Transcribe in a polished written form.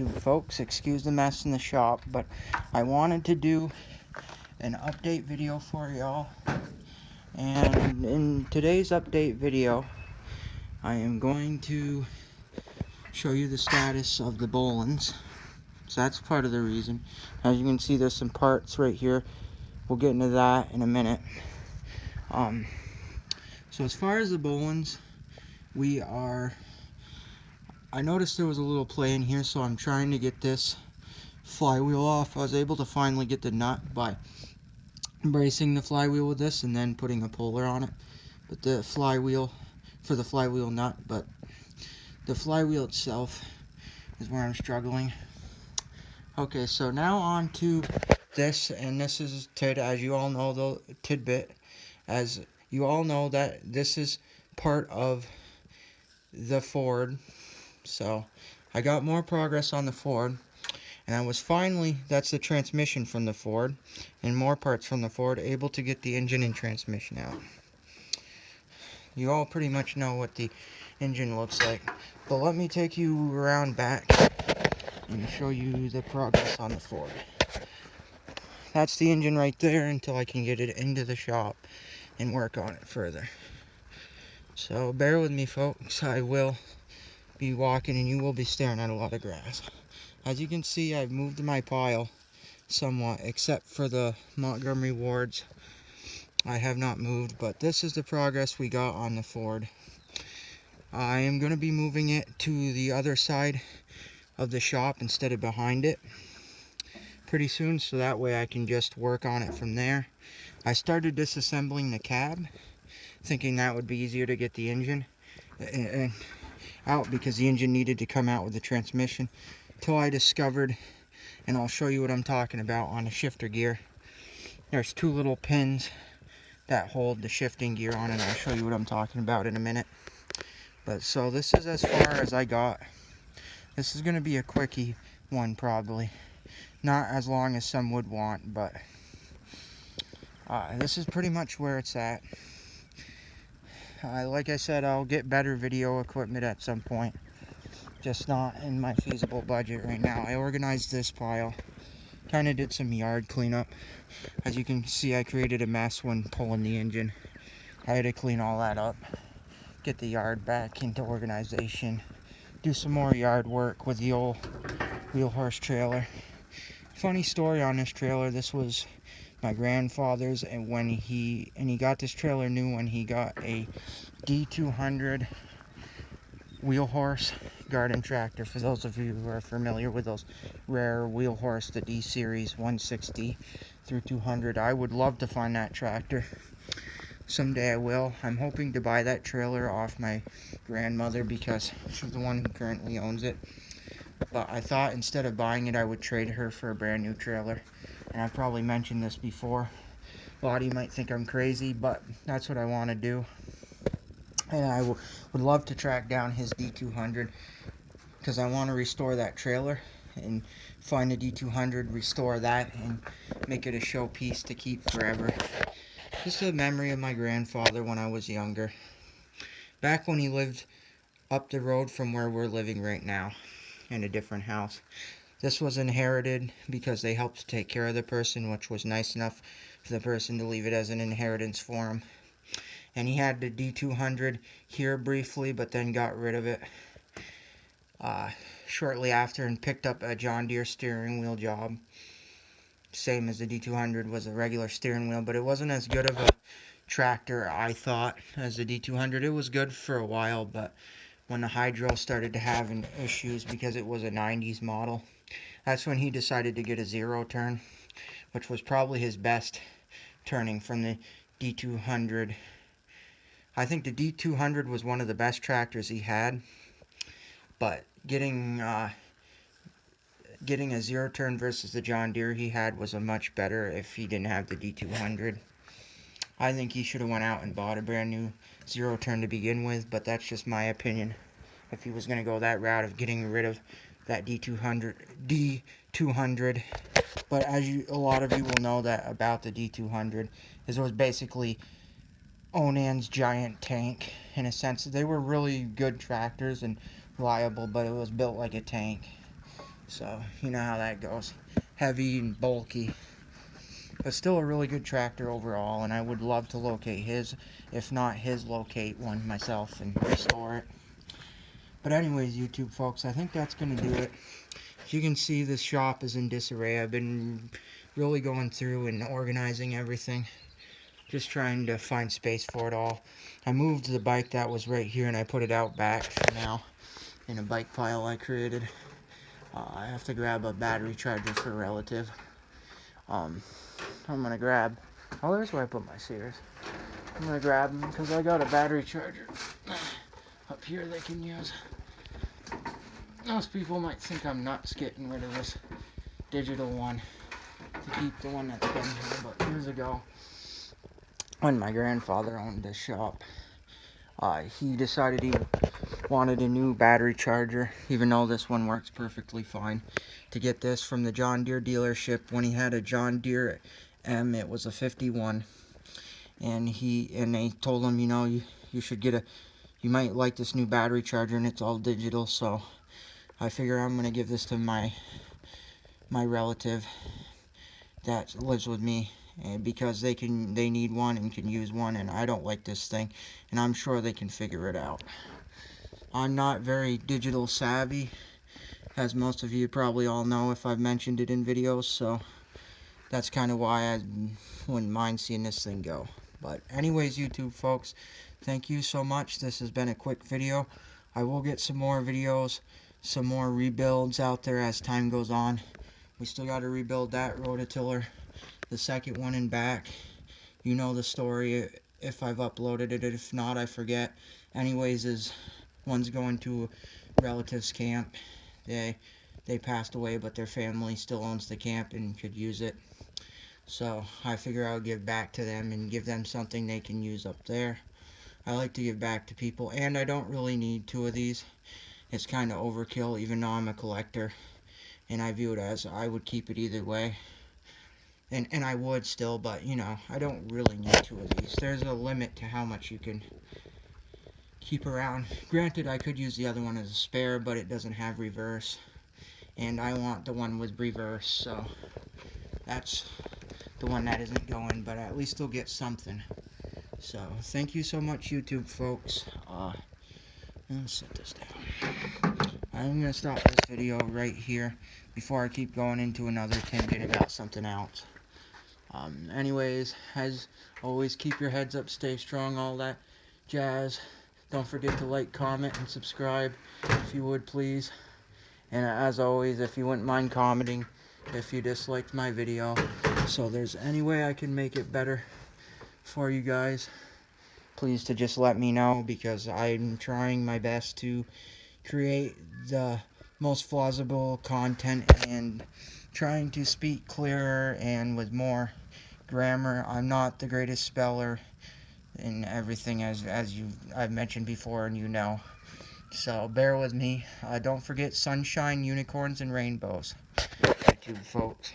YouTube folks. Excuse the mess in the shop, but I wanted to do an update video for y'all. And in today's update video, I am going to show you the status of the Boelens. So that's part of the reason. As you can see, there's some parts right here. We'll get into that in a minute. So as far as the Boelens, I noticed there was a little play in here, so I'm trying to get this flywheel off. I was able to finally get the nut by bracing the flywheel with this and then putting a puller on it. But the flywheel, for the flywheel nut, but the flywheel itself is where I'm struggling. Okay, so now on to this, and this is as you all know, the tidbit. As you all know, that this is part of the Ford. So I got more progress on the Ford, and I was finally, that's the transmission from the Ford, and more parts from the Ford, able to get the engine and transmission out. You all pretty much know what the engine looks like, but let me take you around back and show you the progress on the Ford. That's the engine right there until I can get it into the shop and work on it further. So bear with me, folks. I will be walking and you will be staring at a lot of grass. As you can see, I've moved my pile somewhat, except for the Montgomery wards. I have not moved, but this is the progress we got on the Ford. I am going to be moving it to the other side of the shop instead of behind it pretty soon, so that way I can just work on it from there. I started disassembling the cab, thinking that would be easier to get the engine out, because the engine needed to come out with the transmission, till I discovered, and I'll show you what I'm talking about, on the shifter gear. There's two little pins that hold the shifting gear on, and I'll show you what I'm talking about in a minute. But so this is as far as I got. This is going to be a quickie one, probably. Not as long as some would want, but this is pretty much where it's at. Like I said, I'll get better video equipment at some point. Just not in my feasible budget right now. I organized this pile. Kind of did some yard cleanup. As you can see, I created a mess when pulling the engine. I had to clean all that up. Get the yard back into organization. Do some more yard work with the old wheel horse trailer. Funny story on this trailer. This was my grandfather's, and when he got this trailer new when he got a D200 wheel horse garden tractor. For those of you who are familiar with those rare wheel horse, the D series 160 through 200, I would love to find that tractor. Someday I will. I'm hoping to buy that trailer off my grandmother because she's the one who currently owns it. But I thought instead of buying it, I would trade her for a brand new trailer. And I've probably mentioned this before. A lot of you might think I'm crazy, but that's what I want to do. And I would love to track down his D200 because I want to restore that trailer and find a D200, restore that, and make it a showpiece to keep forever. Just a memory of my grandfather when I was younger. Back when he lived up the road from where we're living right now, in a different house. This was inherited because they helped take care of the person, which was nice enough for the person to leave it as an inheritance for him. And he had the D200 here briefly, but then got rid of it shortly after and picked up a John Deere steering wheel job. Same as the D200 was a regular steering wheel, but it wasn't as good of a tractor, I thought, as the D200. It was good for a while, but when the hydro started to have issues because it was a 90s model, that's when he decided to get a zero turn, which was probably his best turning from the D200. I think the D200 was one of the best tractors he had, but getting a zero turn versus the John Deere he had was a much better if he didn't have the D200. I think he should have went out and bought a brand new zero turn to begin with, but that's just my opinion. If he was going to go that route of getting rid of that D200. But as a lot of you will know that about the D200, is it was basically Onan's giant tank, in a sense. They were really good tractors and reliable, but it was built like a tank. So, you know how that goes. Heavy and bulky. But still a really good tractor overall, and I would love to locate his. If not his, locate one myself and restore it. But anyways, YouTube folks, I think that's going to do it. As you can see, this shop is in disarray. I've been really going through and organizing everything. Just trying to find space for it all. I moved the bike that was right here and I put it out back for now in a bike pile I created. I have to grab a battery charger for a relative. I'm gonna grab, oh, there's where I put my Sears. I'm gonna grab them because I got a battery charger up here they can use. Most people might think I'm nuts getting rid of this digital one to keep the one that's been here, but years ago, when my grandfather owned this shop, he decided he wanted a new battery charger, even though this one works perfectly fine. To get this from the John Deere dealership, when he had a John Deere M, it was a 51, and they told him, you know, you should get you might like this new battery charger, and it's all digital. So I figure I'm gonna give this to my relative that lives with me, because they need one and can use one, and I don't like this thing, and I'm sure they can figure it out. I'm not very digital savvy, as most of you probably all know if I've mentioned it in videos, so that's kind of why I wouldn't mind seeing this thing go. But anyways, YouTube folks, thank you so much. This has been a quick video. I will get some more videos, some more rebuilds out there as time goes on. We still got to rebuild that rototiller, the second one in back. You know the story if I've uploaded it. If not, I forget. Anyways, one's going to a relative's camp. They passed away, but their family still owns the camp and could use it. So I figure I'll give back to them and give them something they can use up there. I like to give back to people, and I don't really need two of these. It's kind of overkill, even though I'm a collector, and I view it as I would keep it either way. And I would still, but you know, I don't really need two of these. There's a limit to how much you can keep around. Granted, I could use the other one as a spare, but it doesn't have reverse, and I want the one with reverse, so that's the one that isn't going, but at least they'll get something. So thank you so much, YouTube folks. Let's set this down. I'm gonna stop this video right here before I keep going into another tangent about something else. Anyways, as always, keep your heads up, stay strong, all that jazz. Don't forget to like, comment, and subscribe if you would, please. And as always, if you wouldn't mind commenting if you disliked my video, so there's any way I can make it better for you guys, please to just let me know, because I'm trying my best to create the most plausible content and trying to speak clearer and with more grammar. I'm not the greatest speller and everything, as I've mentioned before, and you know. So bear with me. Don't forget sunshine, unicorns, and rainbows. YouTube folks.